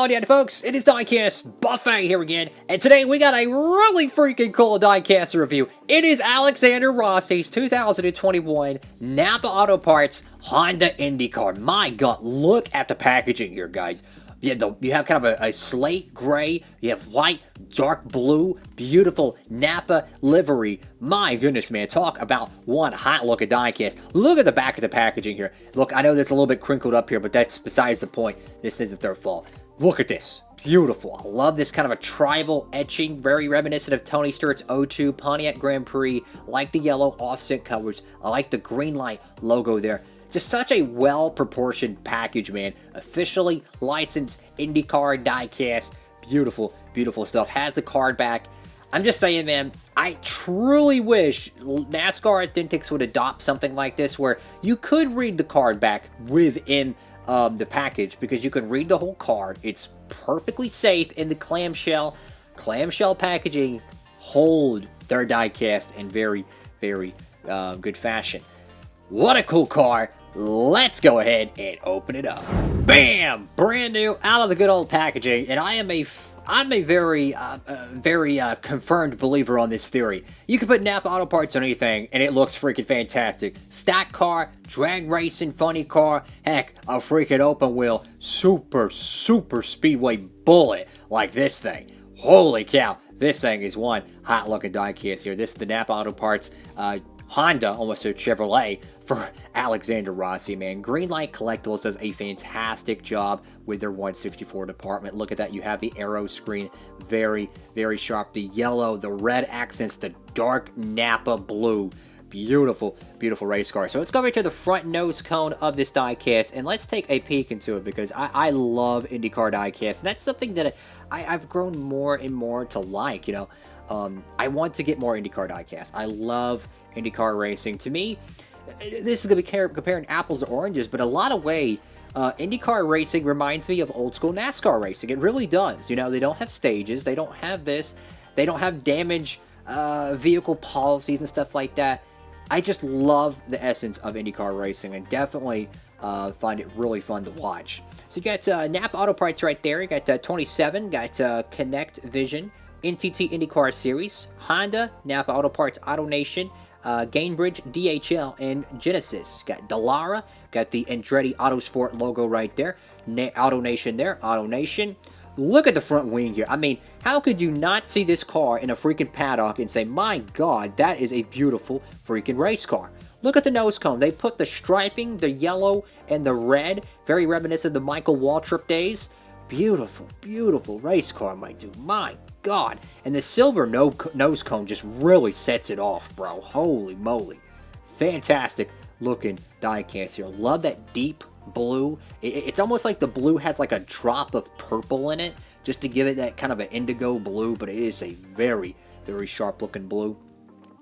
Howdy, folks, it is Diecastbuffet here again, and today we got a really freaking cool diecast review. It is Alexander Rossi's 2021 Napa Auto Parts Honda Indycar. My god, look at the packaging here, guys. You have kind of a slate gray, you have white, dark blue, beautiful Napa livery. My goodness, man, talk about one hot look at diecast. Look at the back of the packaging here. Look, I know that's a little bit crinkled up here, but that's besides the point. This isn't their fault. Look at this. Beautiful. I love this kind of a tribal etching, very reminiscent of Tony Stewart's 02 Pontiac Grand Prix. I like the yellow offset covers. I like the green light logo there. Just such a well-proportioned package, man. Officially licensed IndyCar Diecast. Beautiful, beautiful stuff. Has the card back. I'm just saying, man, I truly wish NASCAR Authentics would adopt something like this where you could read the card back within the package, because you can read the whole card. It's perfectly safe in the clamshell packaging. Hold their diecast in very, very good fashion. What a cool car. Let's go ahead and open it up. Bam! Brand new, out of the good old packaging, and I'm a very confirmed believer on this theory. You can put Napa Auto Parts on anything, and it looks freaking fantastic. Stack car, drag racing, funny car, heck, a freaking open wheel, super speedway bullet like this thing. Holy cow, this thing is one hot looking diecast here. This is the Napa Auto Parts Honda, almost a Chevrolet, for Alexander Rossi, man. Greenlight Collectibles does a fantastic job with their 164 department. Look at that. You have the aero screen. Very, very sharp. The yellow, the red accents, the dark Napa blue. Beautiful, beautiful race car. So let's go right to the front nose cone of this diecast, and let's take a peek into it, because I love IndyCar diecast, and that's something that I've grown more and more to like, you know. I want to get more IndyCar diecast. I love IndyCar racing. To me, this is going to be comparing apples to oranges, but a lot of way, IndyCar racing reminds me of old school NASCAR racing. It really does. You know, they don't have stages. They don't have this. They don't have damage vehicle policies and stuff like that. I just love the essence of IndyCar racing, and definitely find it really fun to watch. So you got Napa Auto Parts right there. You got 27. Got Connect Vision, NTT IndyCar Series, Honda, Napa Auto Parts, Auto Nation, Gainbridge, DHL, and Genesis. Got Dallara, got the Andretti Autosport logo right there. Auto Nation there, Auto Nation. Look at the front wing here. I mean, how could you not see this car in a freaking paddock and say, my god, that is a beautiful freaking race car. Look at the nose cone. They put the striping, the yellow, and the red, very reminiscent of the Michael Waltrip days. Beautiful, beautiful race car, my dude. My god. And the silver nose cone just really sets it off, bro. Holy moly. Fantastic looking diecast here. Love that deep blue. It's almost like the blue has like a drop of purple in it, just to give it that kind of an indigo blue, but it is a very, very sharp looking blue.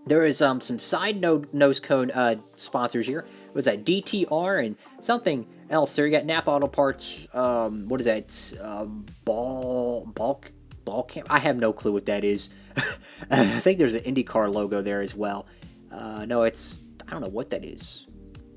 There is some side nose cone sponsors here. Was that DTR and something else there? You got Napa Auto Parts. What is that? Ball Camp? I have no clue what that is. I think there's an IndyCar logo there as well. No, I don't know what that is.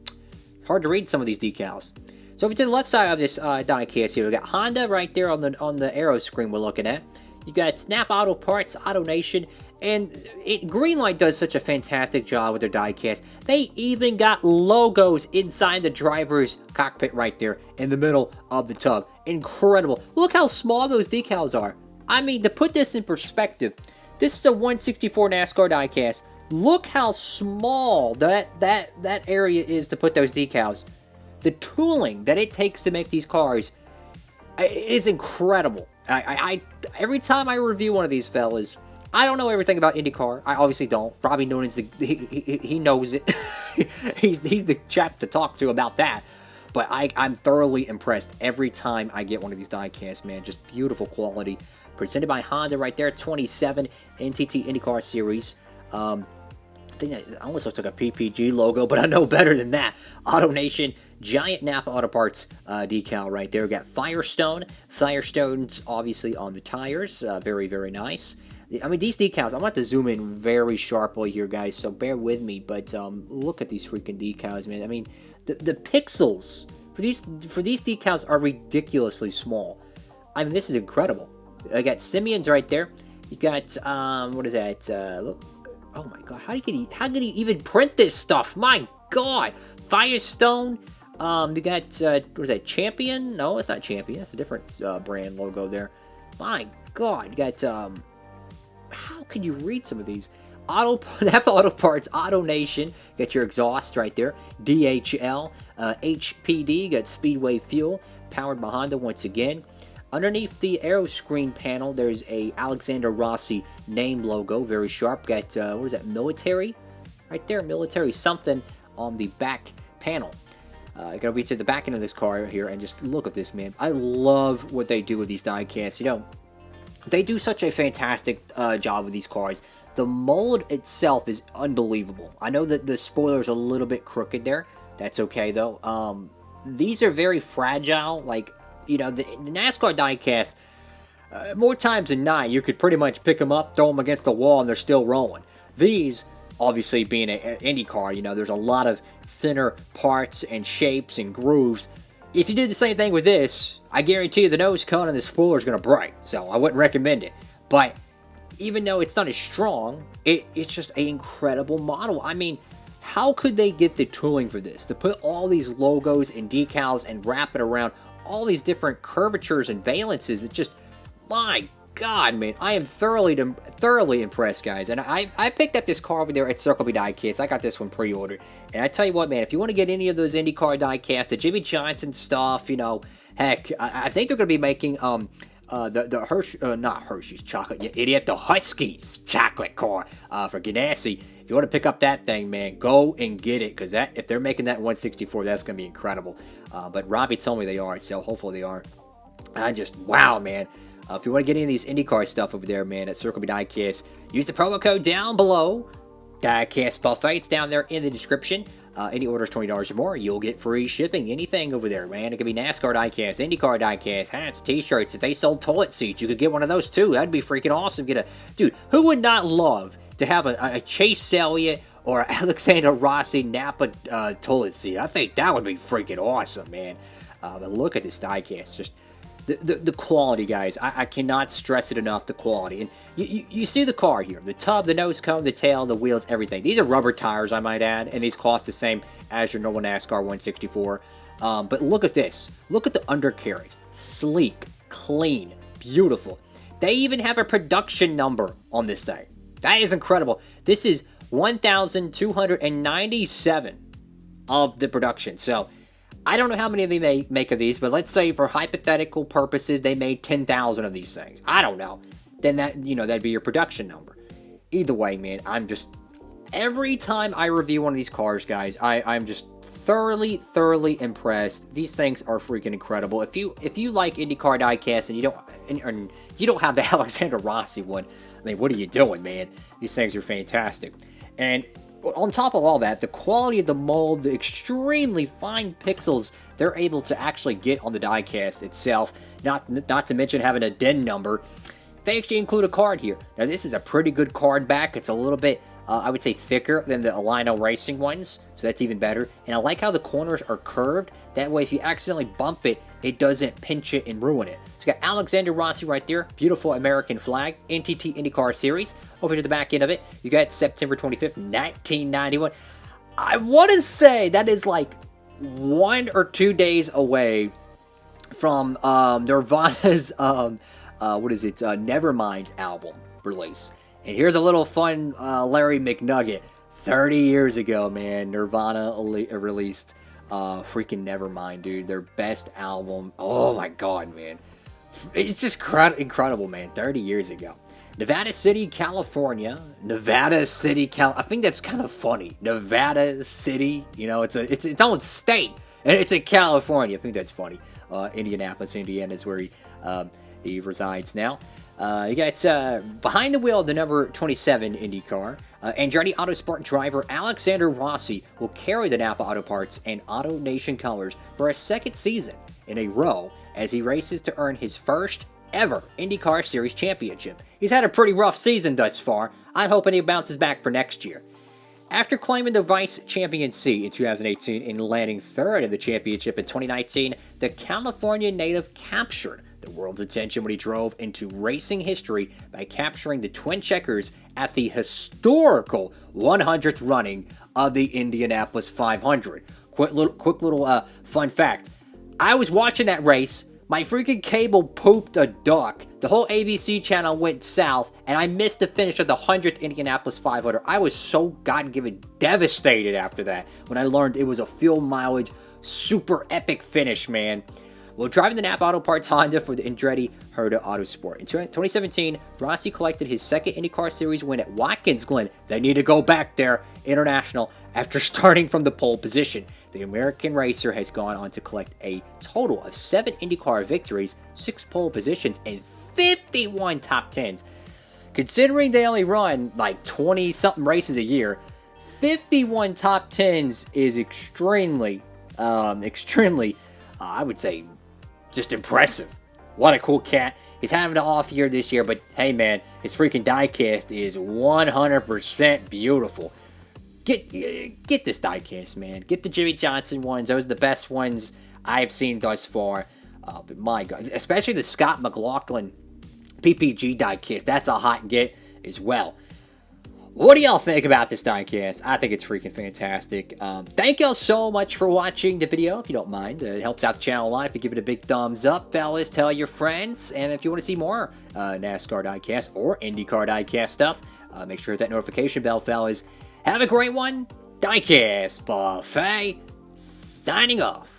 It's hard to read some of these decals. So over to the left side of this diecast here, we got Honda right there on the aero screen we're looking at. You got Napa Auto Parts, Auto Nation, and Greenlight does such a fantastic job with their diecast. They even got logos inside the driver's cockpit right there in the middle of the tub. Incredible. Look how small those decals are. I mean, to put this in perspective, this is a 164 NASCAR diecast. Look how small that area is to put those decals. The tooling that it takes to make these cars is incredible. Every time I review one of these fellas, I don't know everything about IndyCar. I obviously don't. Robbie Noonan's he knows it. he's the chap to talk to about that. But I'm thoroughly impressed every time I get one of these diecasts, man. Just beautiful quality. Presented by Honda right there, 27 NTT IndyCar Series. I think that almost looks like a PPG logo, but I know better than that. Auto Nation, giant Napa Auto Parts decal right there. We got Firestone. Firestone's obviously on the tires. Very, very nice. I mean, these decals, I'm going to have to zoom in very sharply here, guys, so bear with me. But look at these freaking decals, man. I mean, the pixels for these decals are ridiculously small. I mean, this is incredible. I got Simeon's right there. You got, what is that? Look. Oh my god, how could he even print this stuff? My god. Firestone. You got, what is that? Champion? No, it's not Champion. That's a different brand logo there. My god. You got, how could you read some of these? Napa Auto Parts, Auto Nation. You got your exhaust right there. DHL. HPD. You got Speedway Fuel. Powered by Honda once again. Underneath the aero screen panel, there's a Alexander Rossi name logo, very sharp. Got, what is that, military? Right there, military something on the back panel. I gotta reach to the back end of this car here and just look at this, man. I love what they do with these diecasts. You know, they do such a fantastic job with these cars. The mold itself is unbelievable. I know that the spoiler's a little bit crooked there. That's okay, though. These are very fragile, like, you know, the NASCAR diecast, more times than not, you could pretty much pick them up, throw them against the wall, and they're still rolling. These, obviously being an IndyCar, you know, there's a lot of thinner parts and shapes and grooves. If you did the same thing with this, I guarantee you the nose cone and the spoiler is going to break, so I wouldn't recommend it. But even though it's not as strong, it's just an incredible model. I mean, how could they get the tooling for this? To put all these logos and decals and wrap it around all these different curvatures and valences, it's just, my god, man, I am thoroughly impressed, guys. And I picked up this car over there at Circle B Diecast. I got this one pre-ordered, and I tell you what, man, if you want to get any of those IndyCar diecasts, the Jimmy Johnson stuff, you know, heck, I think they're going to be making not Hershey's chocolate, you idiot, the Huskies chocolate car for Ganassi. If you want to pick up that thing, man, go and get it, because that, if they're making that 164, that's going to be incredible. But Robbie told me they are, so hopefully they are. I just, wow, man. If you want to get any of these IndyCar stuff over there, man, at Circle B Diecast, use the promo code down below, Diecastbuffet. It's down there in the description. Any orders $20 or more, you'll get free shipping. Anything over there, man. It could be NASCAR diecast, IndyCar diecast, hats, t-shirts. If they sold toilet seats, you could get one of those too. That'd be freaking awesome. Dude, who would not love to have a Chase Elliott or Alexander Rossi Napa toilet seat? I think that would be freaking awesome, man. But look at this diecast. Just the quality, guys. I cannot stress it enough, the quality. And you see the car here. The tub, the nose cone, the tail, the wheels, everything. These are rubber tires, I might add, and these cost the same as your normal NASCAR 164. But look at this. Look at the undercarriage. Sleek, clean, beautiful. They even have a production number on this thing. That is incredible. This is 1,297 of the production. So I don't know how many they make of these, but let's say for hypothetical purposes, they made 10,000 of these things. I don't know. Then that, you know, that'd be your production number. Either way, man, I'm just, every time I review one of these cars, guys, I'm just thoroughly impressed. These things are freaking incredible. If you like IndyCar diecast and you don't have the Alexander Rossi one, I mean, what are you doing, man? These things are fantastic. And on top of all that, the quality of the mold, the extremely fine pixels they're able to actually get on the diecast itself, not to mention having a DIN number. They actually include a card here. Now, this is a pretty good card back. It's a little bit, I would say, thicker than the Alino Racing ones, so that's even better. And I like how the corners are curved. That way, if you accidentally bump it, it doesn't pinch it and ruin it. So you got Alexander Rossi right there. Beautiful American flag. NTT IndyCar Series. Over to the back end of it, you got September 25th, 1991. I want to say that is like 1 or 2 days away from Nirvana's, Nevermind album release. And here's a little fun Larry McNugget. 30 years ago, man, Nirvana released freaking Nevermind, dude. Their best album. Oh my god, man. It's just incredible, man. 30 years ago. Nevada City, California. I think that's kind of funny. Nevada City, you know, it's its own state, and it's in California. I think that's funny. Indianapolis, Indiana is where he resides now. You got behind the wheel of the number 27 IndyCar. Andretti Autosport driver Alexander Rossi will carry the Napa Auto Parts and Auto Nation colors for a second season in a row as he races to earn his first ever IndyCar Series championship. He's had a pretty rough season thus far. I'm hoping he bounces back for next year. After claiming the Vice Championship in 2018 and landing third in the championship in 2019, the California native captured the world's attention when he drove into racing history by capturing the twin checkers at the historical 100th running of the Indianapolis 500. Quick little fun fact. I was watching that race. My freaking cable pooped a duck. The whole ABC channel went south, and I missed the finish of the 100th Indianapolis 500. I was so God-given devastated after that when I learned it was a fuel mileage, super epic finish, man. Well, driving the Napa Auto Parts Honda for the Andretti Autosport. In 2017, Rossi collected his second IndyCar Series win at Watkins Glen. They need to go back there, international, after starting from the pole position. The American racer has gone on to collect a total of 7 IndyCar victories, 6 pole positions, and 51 top 10s. Considering they only run like 20-something races a year, 51 top 10s is extremely, I would say, just impressive. What a cool cat. He's having an off year this year, but hey man, his freaking diecast is 100% beautiful. Get this diecast, man. Get the Jimmy Johnson ones. Those are the best ones I've seen thus far. But my God, especially the Scott McLaughlin PPG diecast. That's a hot get as well. What do y'all think about this diecast? I think it's freaking fantastic. Thank y'all so much for watching the video, if you don't mind. It helps out the channel a lot if you give it a big thumbs up, fellas. Tell your friends. And if you want to see more NASCAR diecast or IndyCar diecast stuff, make sure to hit that notification bell, fellas. Have a great one. Diecast Buffet, signing off.